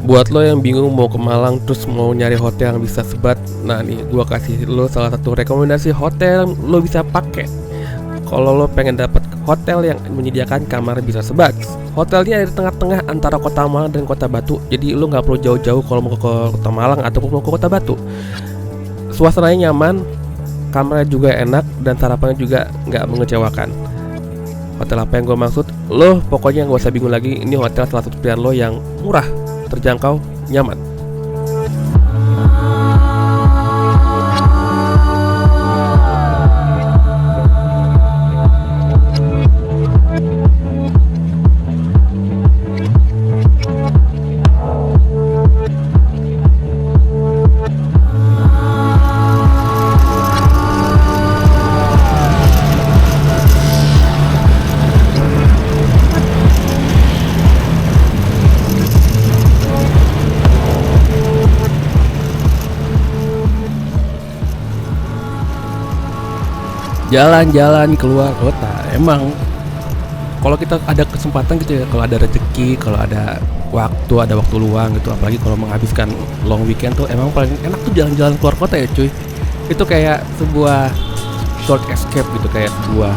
Buat lo yang bingung mau ke Malang terus mau nyari hotel yang bisa sebat, nah nih gua kasih lo salah satu rekomendasi hotel yang lo bisa pakai. Kalau lo pengen dapat hotel yang menyediakan kamar bisa sebat, hotelnya ada di tengah-tengah antara Kota Malang dan Kota Batu. Jadi lo nggak perlu jauh-jauh kalau mau ke Kota Malang ataupun mau ke Kota Batu. Suasananya nyaman, kamarnya juga enak, dan sarapannya juga nggak mengecewakan. Hotel apa yang gue maksud? Lo pokoknya nggak usah bingung lagi. Ini hotel salah satu pilihan lo yang murah, terjangkau, nyaman. Jalan-jalan keluar kota, emang kalau kita ada kesempatan gitu ya, kalau ada rezeki, kalau ada waktu luang gitu, apalagi kalau menghabiskan long weekend tuh emang paling enak tuh jalan-jalan keluar kota ya cuy. Itu kayak sebuah short escape gitu, kayak sebuah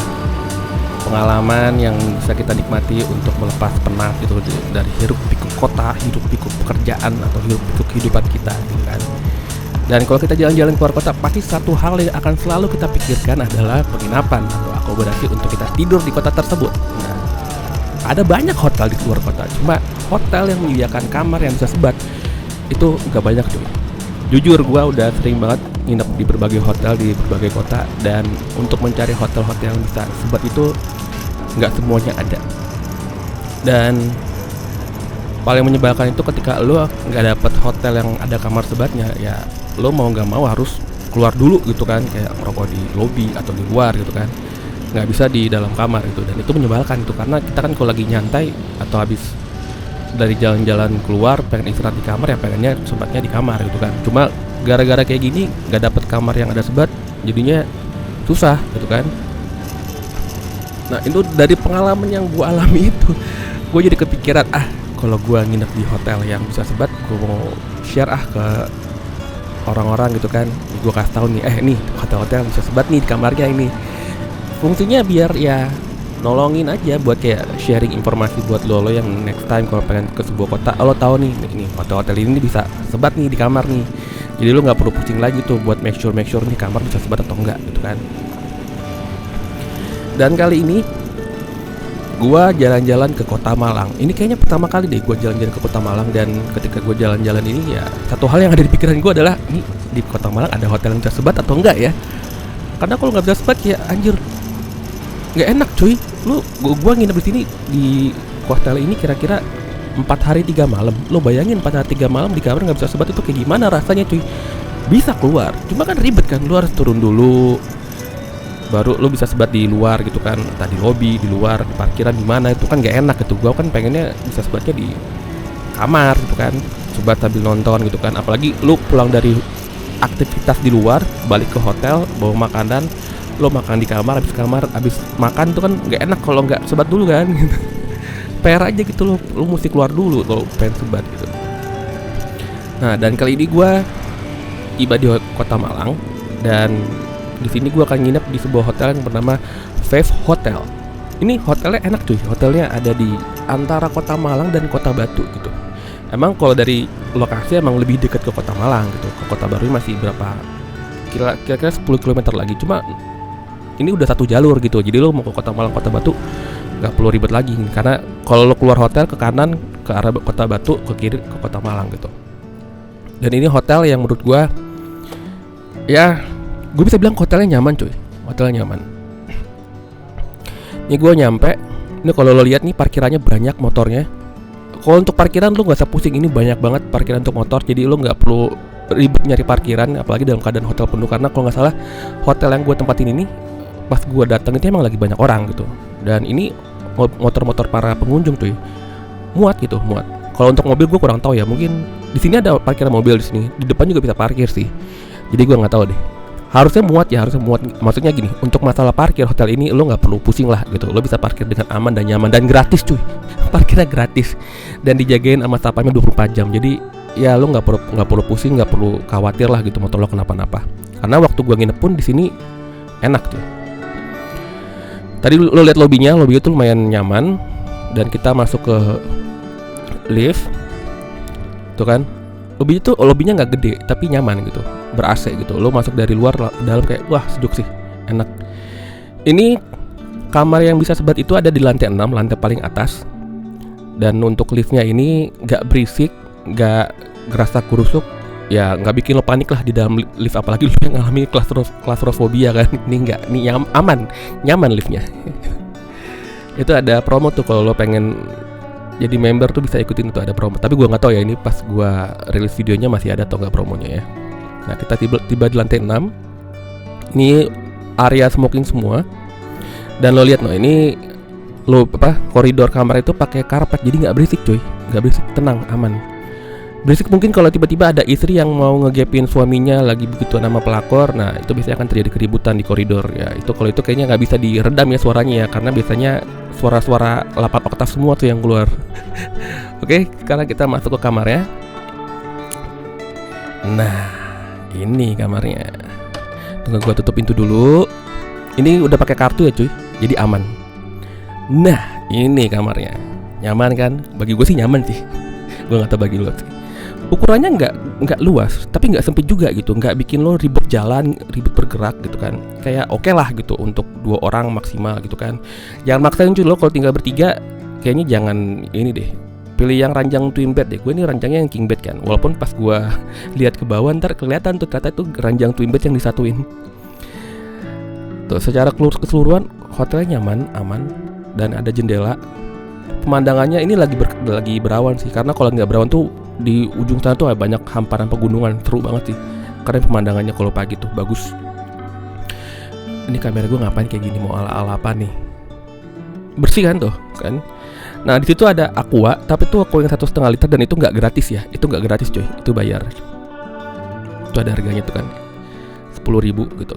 pengalaman yang bisa kita nikmati untuk melepas penat gitu dari hiruk pikuk kota, hiruk pikuk pekerjaan atau hiruk pikuk kehidupan kita gitu kan. Dan kalau kita jalan-jalan keluar kota, pasti satu hal yang akan selalu kita pikirkan adalah penginapan atau akomodasi untuk kita tidur di kota tersebut. Nah, ada banyak hotel di luar kota, cuma hotel yang menyediakan kamar yang bisa sebat itu nggak banyak cuy. Jujur gua udah sering banget nginep di berbagai hotel di berbagai kota, dan untuk mencari hotel-hotel yang bisa sebat itu nggak semuanya ada. Dan paling menyebalkan itu ketika lo nggak dapet hotel yang ada kamar sebatnya, ya lo mau nggak mau harus keluar dulu gitu kan, kayak ngerokok di lobi atau di luar gitu kan, nggak bisa di dalam kamar gitu. Dan itu menyebalkan itu, karena kita kan kalau lagi nyantai atau habis dari jalan-jalan keluar pengen istirahat di kamar, ya pengennya sempatnya di kamar gitu kan. Cuma gara-gara kayak gini nggak dapet kamar yang ada sebat, jadinya susah gitu kan. Nah itu dari pengalaman yang gue alami itu, gue jadi kepikiran, kalau gue nginep di hotel yang bisa sebat, gue mau share ke orang-orang gitu kan. Gue kasih tahu nih, nih hotel-hotel yang bisa sebat nih di kamarnya ini. Fungsinya biar ya nolongin aja, buat kayak sharing informasi buat lo yang next time kalau pengen ke sebuah kota, lo tahu nih ini hotel-hotel ini bisa sebat nih di kamar nih. Jadi lo nggak perlu pusing lagi tuh buat make sure nih kamar bisa sebat atau enggak gitu kan. Dan kali ini gua jalan-jalan ke Kota Malang. Ini kayaknya pertama kali deh gua jalan-jalan ke Kota Malang, dan ketika gua jalan-jalan ini ya satu hal yang ada di pikiran gua adalah, nih di Kota Malang ada hotel yang bisa sebat atau enggak ya? Karena kalau nggak bisa sebat ya anjir, nggak enak cuy. Gua nginep di sini di hotel ini kira-kira 4 hari 3 malam. Lo bayangin 4 hari 3 malam di kamar nggak bisa sebat itu kayak gimana rasanya cuy? Bisa keluar, cuma kan ribet kan, lo harus turun dulu baru lo bisa sebat di luar gitu kan, entah di lobi, di luar, di parkiran, di mana. Itu kan gak enak gitu. Gua kan pengennya bisa sebatnya di kamar gitu kan, sebat sambil nonton gitu kan. Apalagi lo pulang dari aktivitas di luar, balik ke hotel, bawa makanan, lo makan di kamar, habis makan tuh kan gak enak kalau nggak sebat dulu kan gitu. PR aja gitu, lo mesti keluar dulu kalau pengen sebat gitu. Nah dan kali ini gue tiba di Kota Malang, dan di sini gue akan nginep di sebuah hotel yang bernama Fave Hotel. Ini hotelnya enak cuy. Hotelnya ada di antara Kota Malang dan Kota Batu gitu. Emang kalau dari lokasi emang lebih dekat ke Kota Malang gitu. Ke Kota Baru masih berapa? Kira-kira 10 km lagi. Cuma ini udah satu jalur gitu. Jadi lo mau ke Kota Malang, Kota Batu nggak perlu ribet lagi. Karena kalau lo keluar hotel ke kanan ke arah Kota Batu, ke kiri ke Kota Malang gitu. Dan ini hotel yang menurut gue, ya gue bisa bilang hotelnya nyaman cuy. Hotelnya nyaman. Ini gue nyampe. Ini kalau lo lihat nih parkirannya banyak motornya. Kalau untuk parkiran lo gak usah pusing. Ini banyak banget parkiran untuk motor. Jadi lo gak perlu ribet nyari parkiran, apalagi dalam keadaan hotel penuh. Karena kalau gak salah hotel yang gue tempatin ini, pas gue datang itu emang lagi banyak orang gitu. Dan ini motor-motor para pengunjung cuy. Muat gitu, muat. Kalau untuk mobil gue kurang tahu ya. Mungkin di sini ada parkiran mobil di sini. Di depan juga bisa parkir sih. Jadi gue nggak tahu deh. harusnya muat. Maksudnya gini, untuk masalah parkir hotel ini lo nggak perlu pusing lah gitu. Lo bisa parkir dengan aman dan nyaman dan gratis cuy. Parkirnya gratis dan dijagain sama satpamnya 24 jam. Jadi ya lo nggak perlu pusing, nggak perlu khawatir lah gitu motor lo kenapa-napa. Karena waktu gua nginep pun di sini enak tuh. Tadi lo lihat lobbynya tuh lumayan nyaman. Dan kita masuk ke lift tuh kan. Lobbynya nggak gede tapi nyaman gitu, ber-AC gitu. Lo masuk dari luar dalam kayak wah sejuk sih, enak. Ini kamar yang bisa sebat itu ada di lantai 6, lantai paling atas. Dan untuk liftnya ini nggak berisik, nggak gerasa kurusuk, ya nggak bikin lo panik lah di dalam lift, apalagi lo yang ngalamin claustrophobia kan. Ini aman, nyaman liftnya. Itu ada promo tuh kalau lo pengen jadi member tuh bisa ikutin, tuh ada promo. Tapi gua nggak tahu ya ini pas gua rilis videonya masih ada atau nggak promonya ya. Nah kita tiba di lantai 6. Ini area smoking semua. Dan lo lihat ini koridor kamar itu pakai karpet, jadi nggak berisik cuy, nggak berisik, tenang, aman. Berisik mungkin kalau tiba-tiba ada istri yang mau ngegepin suaminya lagi begitu nama pelakor. Nah itu biasanya akan terjadi keributan di koridor ya. Kalau itu kayaknya nggak bisa diredam ya suaranya ya, karena biasanya suara-suara 8 oktav semua tuh yang keluar. Oke, sekarang kita masuk ke kamarnya. Nah ini kamarnya. Tunggu gua tutup pintu dulu. Ini udah pakai kartu ya cuy, jadi aman. Nah ini kamarnya, nyaman kan? Bagi gue sih nyaman sih. Gue nggak tahu bagi lo sih. Ukurannya nggak luas, tapi nggak sempit juga gitu, nggak bikin lo ribet jalan, ribet bergerak gitu kan. Kayak oke lah gitu untuk 2 orang maksimal gitu kan. Jangan maksain cuy, lo kalau tinggal bertiga, kayaknya jangan ini deh. Pilih yang ranjang twin bed deh. Gue ini ranjangnya yang king bed kan. Walaupun pas gue lihat ke bawah ntar kelihatan tuh ternyata itu ranjang twin bed yang disatuin. Tuh secara keseluruhan hotelnya nyaman, aman, dan ada jendela. Pemandangannya ini lagi berawan sih, karena kalau nggak berawan tuh di ujung sana tuh banyak hamparan pegunungan, seru banget sih. Karena pemandangannya kalau pagi tuh bagus. Ini kamera gue ngapain kayak gini, mau ala-ala apa nih? Bersih kan tuh kan. Nah di situ ada aqua, tapi tuh aqua yang 1,5 liter dan itu nggak gratis ya. Itu nggak gratis coy, itu bayar. Itu ada harganya tuh kan, 10.000 gitu.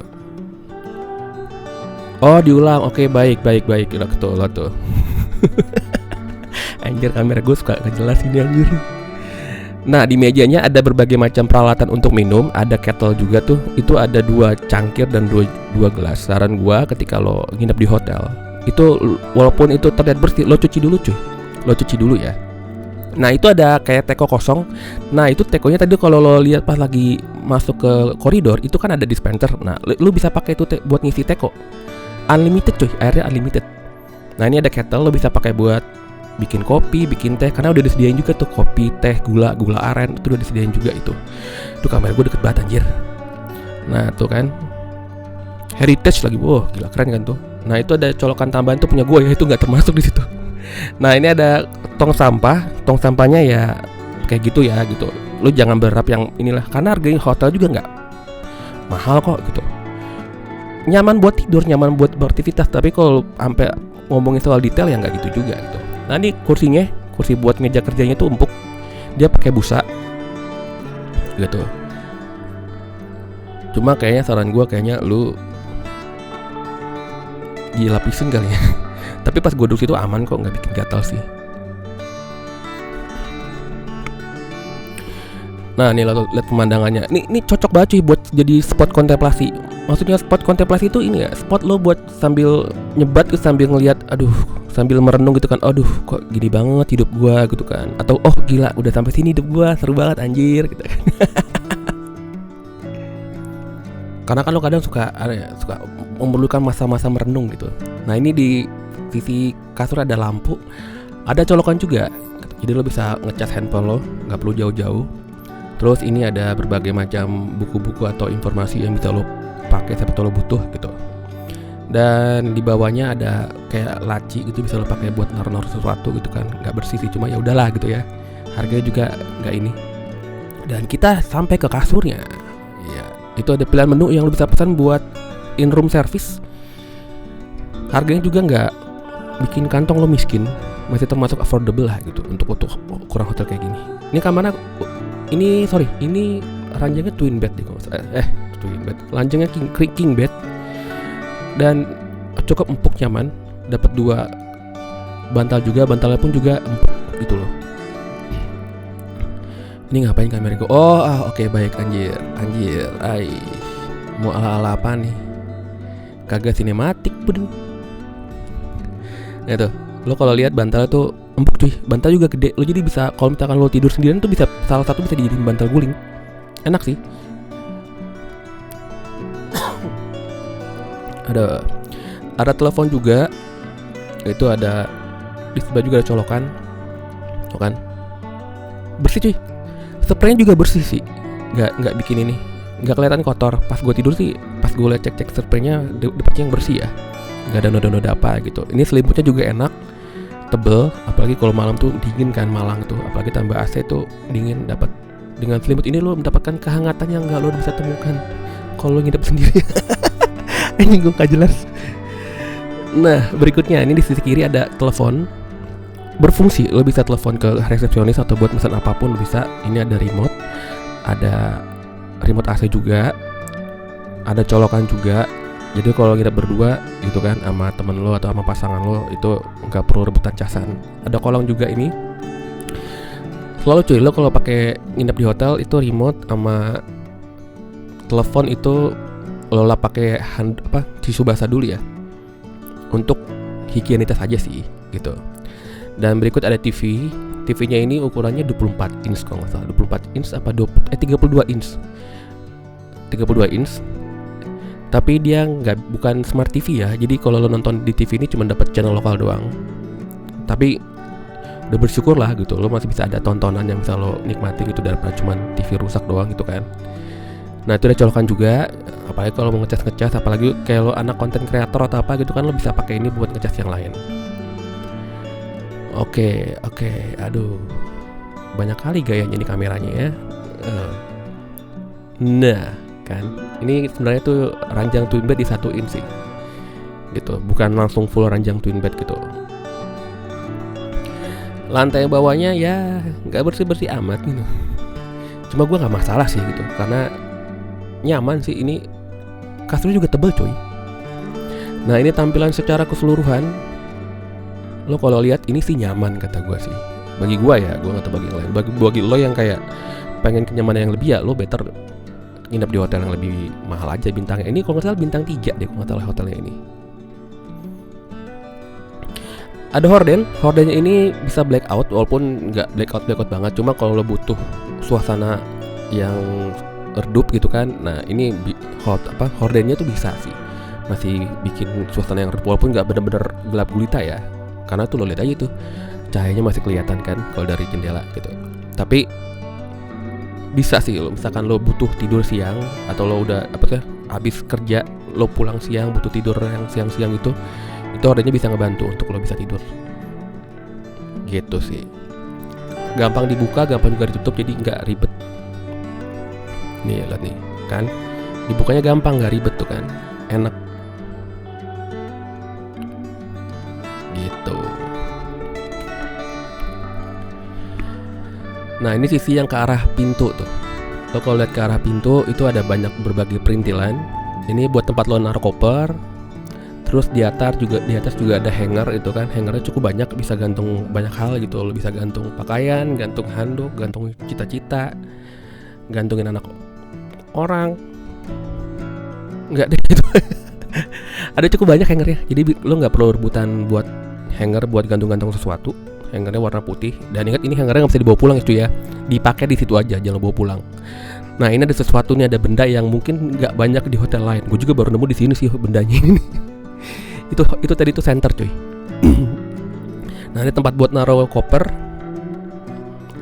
Oh diulang, oke baik. Udah ketulah tuh. Anjir kamera gue suka gak jelas ini anjir. Nah di mejanya ada berbagai macam peralatan untuk minum. Ada kettle juga tuh. Itu ada 2 cangkir dan 2 gelas. Saran gue ketika lo nginep di hotel itu, walaupun itu terlihat bersih, lo cuci dulu cuy. Lo cuci dulu ya. Nah itu ada kayak teko kosong. Nah itu tekonya tadi kalau lo lihat pas lagi masuk ke koridor, itu kan ada dispenser. Nah lo bisa pakai itu buat ngisi teko. Unlimited cuy, airnya unlimited. Nah ini ada kettle, lo bisa pakai buat bikin kopi, bikin teh, karena udah disediain juga tuh kopi, teh, gula aren, itu udah disediain juga itu. Tuh kamera gue deket banget anjir. Nah tuh kan, heritage lagi, wow gila keren kan tuh. Nah itu ada colokan tambahan tuh punya gue ya, itu nggak termasuk di situ. Nah ini ada tong sampahnya ya kayak gitu ya gitu. Lo jangan berharap yang inilah, karena harganya hotel juga nggak mahal kok gitu. Nyaman buat tidur, nyaman buat beraktivitas, tapi kalau sampai ngomongin soal detail ya nggak gitu juga gitu. Nah ini kursi buat meja kerjanya tuh empuk, dia pakai busa gitu. Cuma kayaknya saran gue kayaknya lu dilapisin kali ya. Tapi pas gue duduk situ aman kok, nggak bikin gatal sih. Nah nih lihat pemandangannya. Ini cocok banget cuy buat jadi spot kontemplasi. Maksudnya spot kontemplasi itu ini ya, spot lo buat sambil nyebat gitu, sambil ngelihat, aduh, sambil merenung gitu kan. Aduh, kok gini banget hidup gua gitu kan. Atau oh gila, udah sampai sini hidup gua, seru banget anjir gitu kan. Karena kan lo kadang suka memerlukan masa-masa merenung gitu. Nah, ini di sisi kasur ada lampu, ada colokan juga. Jadi lo bisa ngecas handphone lo, nggak perlu jauh-jauh. Terus ini ada berbagai macam buku-buku atau informasi yang bisa lo pakai siapa tahu lo butuh gitu. Dan di bawahnya ada kayak laci gitu, bisa lo pakai buat naruh sesuatu gitu kan. Nggak bersih sih, cuma ya udahlah gitu ya. Harganya juga nggak ini. Dan kita sampai ke kasurnya. Ya, itu ada pilihan menu yang lo bisa pesan buat in room service. Harganya juga nggak bikin kantong lo miskin, masih termasuk affordable lah gitu untuk ukuran hotel kayak gini. Ini kamarnya ini ranjangnya twin bed deh, twin bed, ranjangnya king bed, dan cukup empuk, nyaman. Dapat 2 bantal juga, bantalnya pun juga empuk gitu loh. Ini ngapain kamera gue? Oke, baik, anjir, mau ala-ala apa nih? Kagak sinematik pun. Nah tuh, lo kalau lihat bantalnya tuh empuk cuy, bantal juga gede. Lo jadi bisa, kalau misalkan lo tidur sendirian tuh bisa, salah satu bisa dijadiin bantal guling. Enak sih. Ada telepon juga. Itu ada di sebelah juga ada colokan. Tuh kan. Bersih cuy. Spraynya juga bersih sih. Enggak bikin ini. Enggak kelihatan kotor. Pas gue tidur sih, pas gue liat cek spraynya dapetnya yang bersih ya. Enggak ada noda-noda apa gitu. Ini selimutnya juga enak, tebel, apalagi kalau malam tuh dingin kan, Malang tuh, apalagi tambah AC tuh dingin. Dapat dengan selimut ini lo mendapatkan kehangatan yang enggak lo bisa temukan kalau lo nginep sendiri. Anjing, gue gak jelas. Nah, berikutnya ini di sisi kiri ada telepon berfungsi. Lo bisa telepon ke resepsionis atau buat pesan apapun bisa. Ini ada remote AC juga, ada colokan juga. Jadi kalau nginep berdua gitu kan sama temen lo atau sama pasangan lo, itu nggak perlu rebutan casan. Ada kolong juga ini. Selalu cuy, lo kalau pakai nginep di hotel itu remote sama telepon itu lo lah pakai tisu basah dulu ya, untuk higienitas aja sih gitu. Dan berikut ada TV. TV-nya ini ukurannya 24 inch kalau nggak salah. 24 inch apa 32 inch. 32 inch. Tapi dia bukan smart TV ya. Jadi kalau lo nonton di TV ini cuma dapat channel lokal doang. Tapi udah bersyukur lah gitu. Lo masih bisa ada tontonan yang bisa lo nikmati gitu daripada cuma TV rusak doang gitu kan. Nah, itu ada colokan juga. Apalagi kalau mau ngecas, apalagi kayak lo anak konten kreator atau apa gitu kan, lo bisa pakai ini buat ngecas yang lain. Oke, aduh, banyak kali gayanya nih kameranya ya. Nah, kan, ini sebenarnya tuh ranjang twin bed disatuin sih, gitu, bukan langsung full ranjang twin bed gitu. Lantai bawahnya ya nggak bersih amat gitu. Cuma gue nggak masalah sih gitu, karena nyaman sih. Ini kasurnya juga tebal coy. Nah, ini tampilan secara keseluruhan. Lo kalau lihat ini sih nyaman kata gue sih. Bagi gue ya, gue nggak tahu bagi yang lain. Bagi lo yang kayak pengen kenyamanan yang lebih ya, lo better nginep di hotel yang lebih mahal aja bintangnya. Ini kalau nggak salah bintang 3 deh kalau nggak salah hotelnya ini. Ada hordennya ini bisa blackout, walaupun nggak blackout banget. Cuma kalau lo butuh suasana yang redup gitu kan, nah ini hordennya tuh bisa sih, masih bikin suasana yang redup walaupun nggak bener-bener gelap gulita ya. Karena tuh lo lihat aja tuh cahayanya masih kelihatan kan kalau dari jendela gitu. Tapi bisa sih lo, misalkan lo butuh tidur siang atau lo udah habis kerja, lo pulang siang butuh tidur yang siang-siang itu hordennya bisa ngebantu untuk lo bisa tidur. Gitu sih. Gampang dibuka, gampang juga ditutup, jadi nggak ribet. Nih lihat nih kan, dibukanya gampang, nggak ribet tuh kan, enak. Gitu. Nah, ini sisi yang ke arah pintu tuh. Lo kalau lihat ke arah pintu itu ada banyak berbagai perintilan. Ini buat tempat lo naruh koper. Terus di atas juga ada hanger itu kan. Hangernya cukup banyak, bisa gantung banyak hal gitu. Lo bisa gantung pakaian, gantung handuk, gantung cita-cita, gantungin anak orang. Enggak deh itu. Ada cukup banyak hangernya. Jadi lo nggak perlu rebutan buat hanger buat gantung-gantung sesuatu. Hangernya warna putih. Dan ingat, ini hangernya nggak bisa dibawa pulang itu ya. Dipakai di situ aja, jangan bawa pulang. Nah, ini ada sesuatu nih, ada benda yang mungkin nggak banyak di hotel lain. Gue juga baru nemu di sini sih bendanya ini. Itu tadi tuh center cuy. Nah, ini tempat buat naruh koper.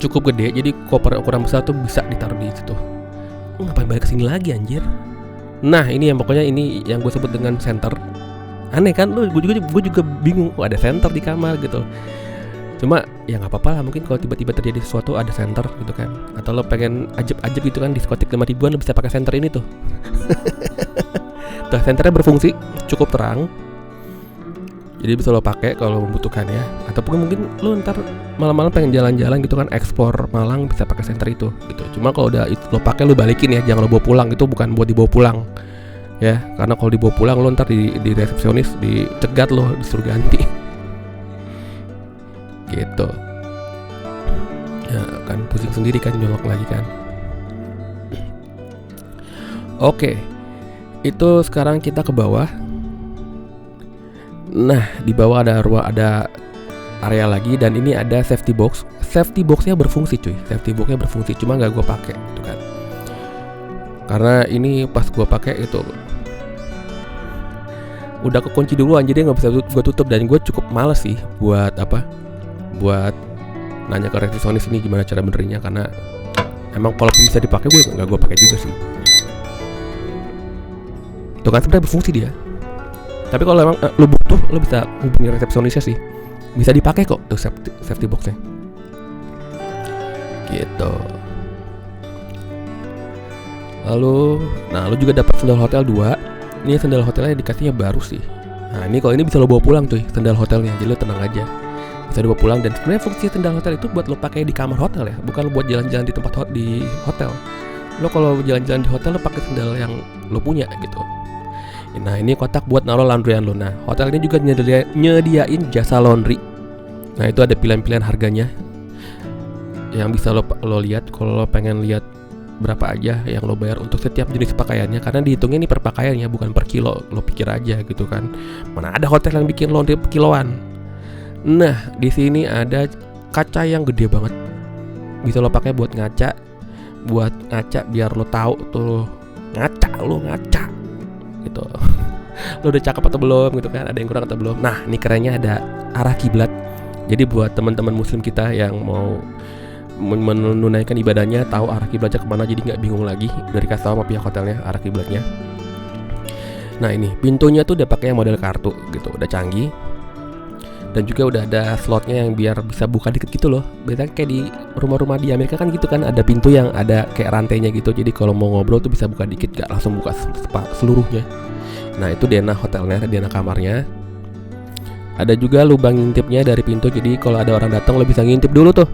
Cukup gede, jadi koper ukuran besar tuh bisa ditaruh di situ. Ngapain balik kesini lagi anjir? Nah, ini yang pokoknya ini yang gue sebut dengan center. Aneh kan? Gue juga bingung. Kok ada center di kamar gitu. Cuma ya nggak apa-apa lah, mungkin kalau tiba-tiba terjadi sesuatu ada center gitu kan. Atau lo pengen ajeb-ajeb gitu kan, diskotik 5 ribuan lo bisa pakai center ini tuh. Tuh, centernya berfungsi, cukup terang. Jadi bisa lo pakai kalau membutuhkan ya. Ataupun mungkin lo ntar malam-malam pengen jalan-jalan gitu kan, explore Malang, bisa pakai senter itu gitu. Cuma kalau udah itu lo pakai, lo balikin ya, jangan lo bawa pulang. Itu bukan buat dibawa pulang ya, karena kalau dibawa pulang lo ntar di resepsionis dicegat, lo disuruh ganti gitu ya kan, pusing sendiri kan, nyolok lagi kan. Oke, itu sekarang kita ke bawah. Nah, di bawah ada area lagi, dan ini ada safety box. Safety boxnya berfungsi cuy, cuma nggak gue pakai gitu kan, karena ini pas gue pakai itu udah kekunci duluan, jadi nggak bisa gue tutup, dan gue cukup males sih buat nanya ke resepsionis ini gimana cara benerinnya, karena emang kalau bisa dipakai gue pakai juga sih. Tuh kan sebenarnya berfungsi dia. Tapi kalau emang lo butuh, lo bisa hubungi resepsionisnya sih. Bisa dipakai kok tuh safety boxnya. Gitu. Lalu, nah lo juga dapat sendal hotel 2. Ini sendal hotelnya dikasihnya baru sih. Nah ini kalau ini bisa lo bawa pulang tuh sendal hotelnya, jadi lo tenang aja. Bisa dibawa pulang, dan sebenarnya fungsi sendal hotel itu buat lo pakai di kamar hotel ya, bukan lo buat jalan-jalan di tempat di hotel. Lo kalau jalan-jalan di hotel lo pakai sendal yang lo punya gitu. Nah ini kotak buat naruh laundryan lo. Nah hotel ini juga nyediain jasa laundry. Nah itu ada pilihan-pilihan harganya yang bisa lo lihat kalau lo pengen lihat berapa aja yang lo bayar untuk setiap jenis pakaiannya, karena dihitungnya ini per pakaiannya bukan per kilo. Lo pikir aja gitu kan, mana ada hotel yang bikin laundry kiloan. Nah di sini ada kaca yang gede banget, bisa lo pakai buat ngaca biar lo tahu tuh ngaca gitu. Lo udah cakep atau belum gitu kan, ada yang kurang atau belum. Nah ini kerennya ada arah kiblat. Jadi buat teman-teman muslim kita yang mau menunaikan ibadahnya, tahu arah kiblatnya kemana, jadi nggak bingung lagi. Dari kasih tahu sama pihak hotelnya arah kiblatnya. Nah ini pintunya tuh udah pakai model kartu gitu, udah canggih. Dan juga udah ada slotnya yang biar bisa buka dikit gitu loh. Biasanya kayak di rumah-rumah di Amerika kan gitu kan, ada pintu yang ada kayak rantainya gitu. Jadi kalau mau ngobrol tuh bisa buka dikit, gak langsung buka seluruhnya. Nah itu denah hotelnya, denah kamarnya. Ada juga lubang ngintipnya dari pintu, jadi kalau ada orang datang lo bisa ngintip dulu tuh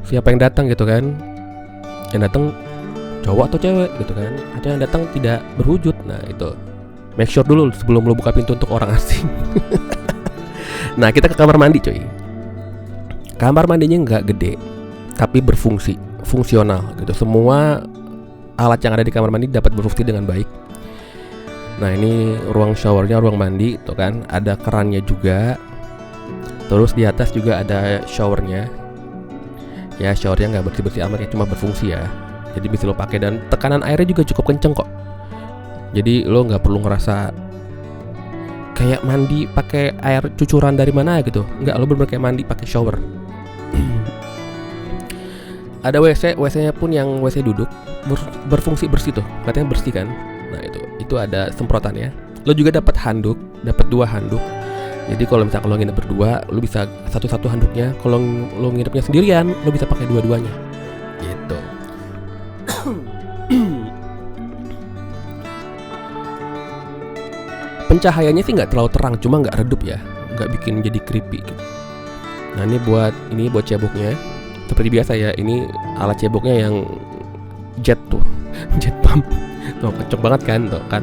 siapa yang datang gitu kan. Yang datang cowok atau cewek gitu kan, atau yang datang tidak berwujud. Nah itu make sure dulu sebelum lo buka pintu untuk orang asing. Nah kita ke kamar mandi coy. Kamar mandinya nggak gede, tapi fungsional gitu. Semua alat yang ada di kamar mandi dapat berfungsi dengan baik. Nah ini ruang showernya, ruang mandi tuh kan, ada kerannya juga. Terus di atas juga ada showernya. Ya showernya nggak bersih-bersih amat ya, cuma berfungsi ya. Jadi bisa lo pakai, dan tekanan airnya juga cukup kenceng kok. Jadi lo nggak perlu ngerasa kayak mandi pakai air cucuran dari mana gitu. Enggak, lo bener-bener kayak mandi pakai shower. Ada WC-nya pun yang WC duduk, berfungsi bersih tuh, katanya bersih kan. Nah itu ada semprotannya. Lo juga dapat 2 handuk. Jadi kalau misalkan lo nginep berdua, lo bisa satu handuknya. Kalau lo nginepnya sendirian, lo bisa pakai dua-duanya. Gitu. Pencahayaannya sih nggak terlalu terang, cuma nggak redup ya, nggak bikin jadi creepy gitu. Nah ini buat ceboknya. Seperti biasa ya, ini alat ceboknya yang jet tuh, jet pump. Tuh kenceng banget kan, tuh kan.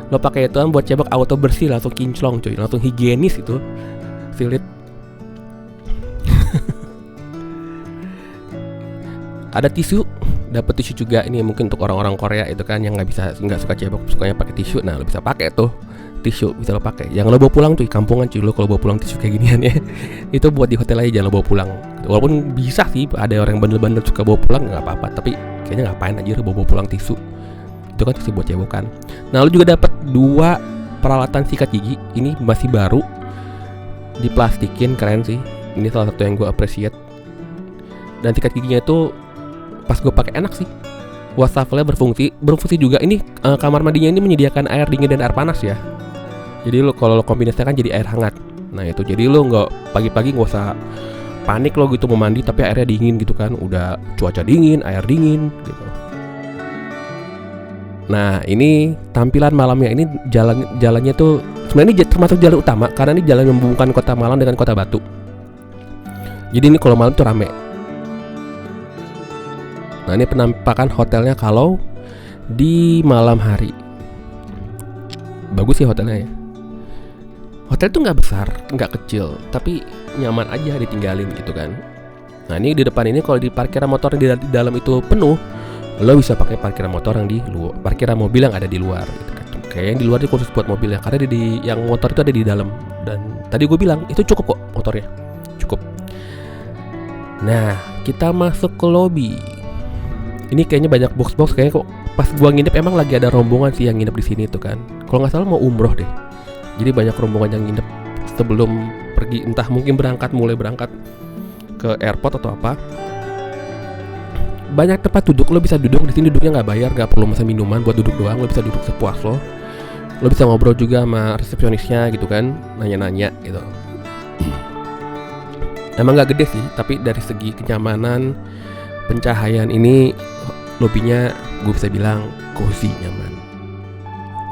Lo pakai itu kan buat cebok auto bersih, langsung kinclong cuy, langsung higienis itu. Silit. Ada tisu, dapat tisu juga. Ini mungkin untuk orang-orang Korea itu kan yang nggak suka cebok, sukanya pakai tisu. Nah lo bisa pakai tuh tisu, bisa lo pakai. Jangan lo bawa pulang cuy, kampungan cuy lo kalau bawa pulang tisu kayak ginian ya. Itu buat di hotel aja, jangan lo bawa pulang. Walaupun bisa sih, ada orang yang bandel-bandel suka bawa pulang, nggak apa-apa. Tapi kayaknya ngapain aja lo bawa pulang tisu. Itu kan tisu buat cebokan. Nah lo juga dapat 2 peralatan sikat gigi. Ini masih baru, diplastikin, keren sih. Ini salah satu yang gue appreciate. Dan sikat giginya itu pas gue pakai enak sih. Wastafelnya berfungsi juga. Ini kamar mandinya ini menyediakan air dingin dan air panas ya. Jadi lo kalau lo kombinasikan jadi air hangat. Nah itu jadi lo nggak pagi-pagi nggak usah panik lo gitu mau mandi tapi airnya dingin gitu kan. Udah cuaca dingin, air dingin gitu. Nah ini tampilan malamnya, ini jalannya tuh Sebenarnya ini termasuk jalan utama karena ini jalan menghubungkan Kota Malang dengan Kota Batu. Jadi ini kalau malam tuh rame. Nah ini penampakan hotelnya kalau di malam hari. Bagus sih hotelnya ya. Hotel tuh nggak besar, nggak kecil, tapi nyaman aja ditinggalin gitu kan. Nah ini di depan ini kalau di parkiran motor di dalam itu penuh, lo bisa pakai parkiran motor yang di luar, parkiran mobil yang ada di luar gitu kan. Kayak yang di luar itu khusus buat mobil ya, karena yang motor itu ada di dalam. Dan tadi gue bilang itu cukup kok motornya, cukup. Nah kita masuk ke lobby. Ini kayaknya banyak box-box, kayaknya kok pas gua nginep emang lagi ada rombongan sih yang nginep di sini tuh kan. Kalau nggak salah mau umroh deh. Jadi banyak rombongan yang nginep sebelum pergi, entah mungkin mulai berangkat ke airport atau apa. Banyak tempat duduk, lo bisa duduk di sini, duduknya nggak bayar, nggak perlu pesan minuman, buat duduk doang, lo bisa duduk sepuas lo. Lo bisa ngobrol juga sama resepsionisnya gitu kan, nanya-nanya gitu. Emang nggak gede sih, tapi dari segi kenyamanan, pencahayaan ini lobbynya gue bisa bilang cozy, nyaman.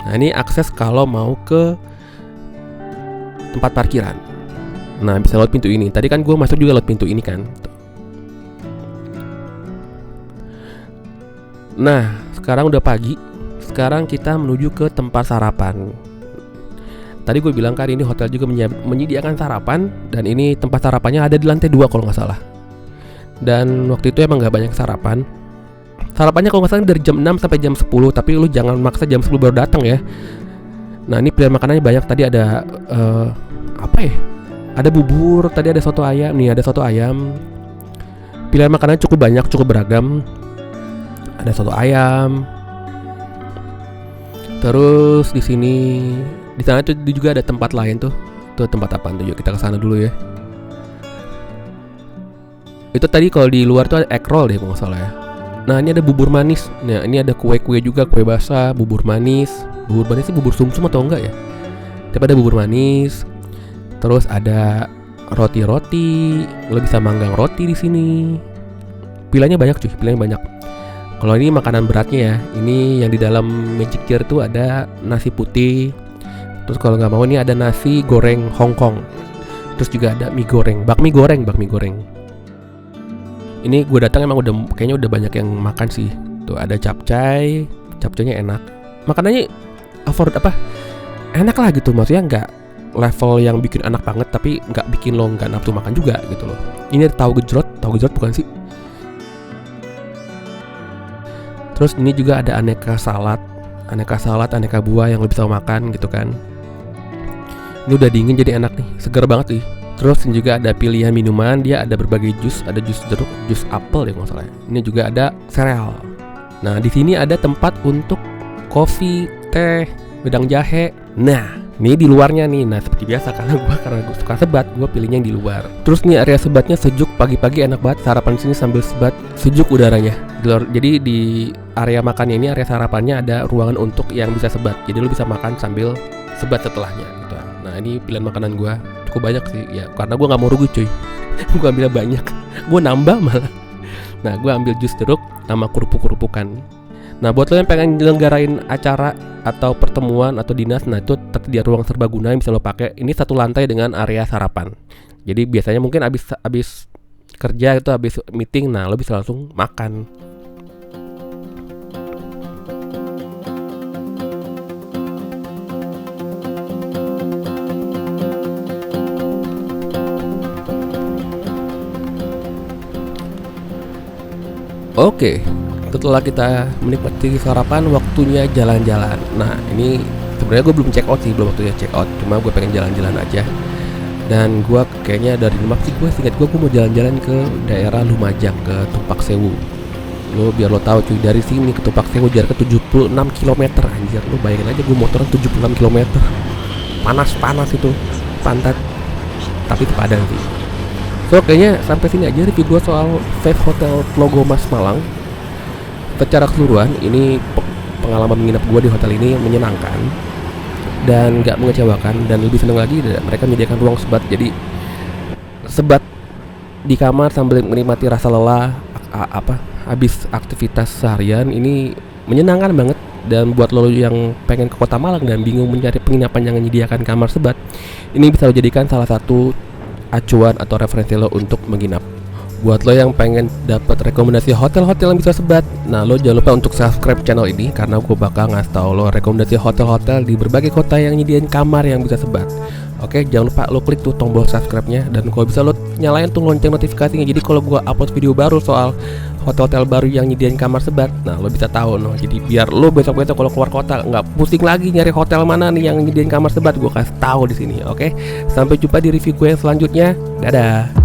Nah ini akses kalau mau ke tempat parkiran. Nah bisa lewat pintu ini. Tadi kan gue masuk juga lewat pintu ini kan. Nah sekarang udah pagi. Sekarang kita menuju ke tempat sarapan. Tadi gue bilang kan ini hotel juga menyediakan sarapan. Dan ini tempat sarapannya ada di lantai 2 kalau gak salah. Dan waktu itu emang gak banyak sarapan. Sarapannya kalau nggak salah dari jam 6 sampai jam 10. Tapi lu jangan maksa jam 10 baru datang ya. Nah ini pilihan makanannya banyak. Tadi ada apa ya? Ada bubur, tadi ada soto ayam. Nih ada soto ayam. Pilihan makanannya cukup banyak, cukup beragam. Ada soto ayam. Terus di sana tuh juga ada tempat lain tuh. Tuh tempat apaan tuh? Yuk kita ke sana dulu ya. Itu tadi kalau di luar tuh ada egg roll deh kalau nggak salah ya. Nah ini ada bubur manis. Nah ini ada kue-kue juga, kue basah, bubur manis. Bubur manis sih bubur sumsum atau enggak ya? Tapi ada bubur manis. Terus ada roti-roti. Lo bisa manggang roti di sini. Pilihannya banyak cuy, pilihannya banyak. Kalau ini makanan beratnya ya. Ini yang di dalam magic jar tuh ada nasi putih. Terus kalau nggak mau ini ada nasi goreng Hongkong. Terus juga ada mie goreng, bakmi goreng. Ini gue datang emang kayaknya udah banyak yang makan sih. Tuh ada capcay, capcaynya enak. Makanannya enak lah gitu. Maksudnya nggak level yang bikin enak banget, tapi nggak bikin lo nggak nafsu makan juga gitu loh. Ini ada tahu gejrot bukan sih? Terus ini juga ada aneka salad, aneka buah yang lo bisa makan gitu kan. Ini udah dingin jadi enak nih, segar banget sih. Terus juga ada pilihan minuman, dia ada berbagai jus, ada jus jeruk, jus apel ya kalau salah. Ini juga ada sereal. Nah di sini ada tempat untuk kopi, teh, wedang jahe. Nah ini di luarnya nih. Nah seperti biasa karena gue suka sebat, gue pilihnya yang di luar. Terus nih area sebatnya sejuk, pagi-pagi enak banget. Sarapan di sini sambil sebat, sejuk udaranya. Jadi di area makannya ini, area sarapannya ada ruangan untuk yang bisa sebat. Jadi lo bisa makan sambil sebat setelahnya gitu. Nah ini pilihan makanan gue cukup banyak sih ya, karena gue nggak mau rugi cuy. Gue ambilnya banyak, gue nambah malah. Nah gue ambil jus jeruk sama kerupuk-kerupukan. Nah buat lo yang pengen nyelenggarain acara atau pertemuan atau dinas, nah itu tersedia ruang serbaguna yang bisa lo pakai. Ini satu lantai dengan area sarapan. Jadi biasanya mungkin abis kerja itu, abis meeting, nah lo bisa langsung makan. Oke, setelah kita menikmati sarapan, waktunya jalan-jalan. Nah ini sebenarnya gue belum check out sih, belum waktunya check out. Cuma gue pengen jalan-jalan aja. Dan gue kayaknya dari Demak sih, seingat gue mau jalan-jalan ke daerah Lumajang, ke Tumpak Sewu. Lo biar lo tahu cuy, dari sini ke Tumpak Sewu jaraknya 76 km anjir. Lo bayangin aja gue motoran 76 km. Panas itu, pantat. Tapi itu padan sih. So kayaknya sampai sini aja review gue soal Five Hotel Tlogo Mas Malang. Secara keseluruhan ini pengalaman menginap gue di hotel ini menyenangkan dan gak mengecewakan. Dan lebih seneng lagi mereka menyediakan ruang sebat. Jadi sebat di kamar sambil menikmati rasa lelah habis aktivitas seharian. Ini menyenangkan banget Dan buat lo yang pengen ke Kota Malang dan bingung mencari penginapan yang menyediakan kamar sebat, ini bisa lo jadikan salah satu acuan atau referensi lo untuk menginap. Buat lo yang pengen dapat rekomendasi hotel-hotel yang bisa sebat, nah lo jangan lupa untuk subscribe channel ini karena gue bakal ngasih tau lo rekomendasi hotel-hotel di berbagai kota yang nyediain kamar yang bisa sebat. Oke, jangan lupa lo klik tuh tombol subscribe-nya, dan kalau bisa lo nyalain tuh lonceng notifikasinya. Jadi kalau gue upload video baru soal hotel-hotel baru yang nyediain kamar sebat, nah lo bisa tahu no. Jadi biar lo besok-besok kalau keluar kota nggak pusing lagi nyari hotel mana nih yang nyediain kamar sebat, gue kasih tahu di sini. Oke, sampai jumpa di review gue yang selanjutnya. Dadah.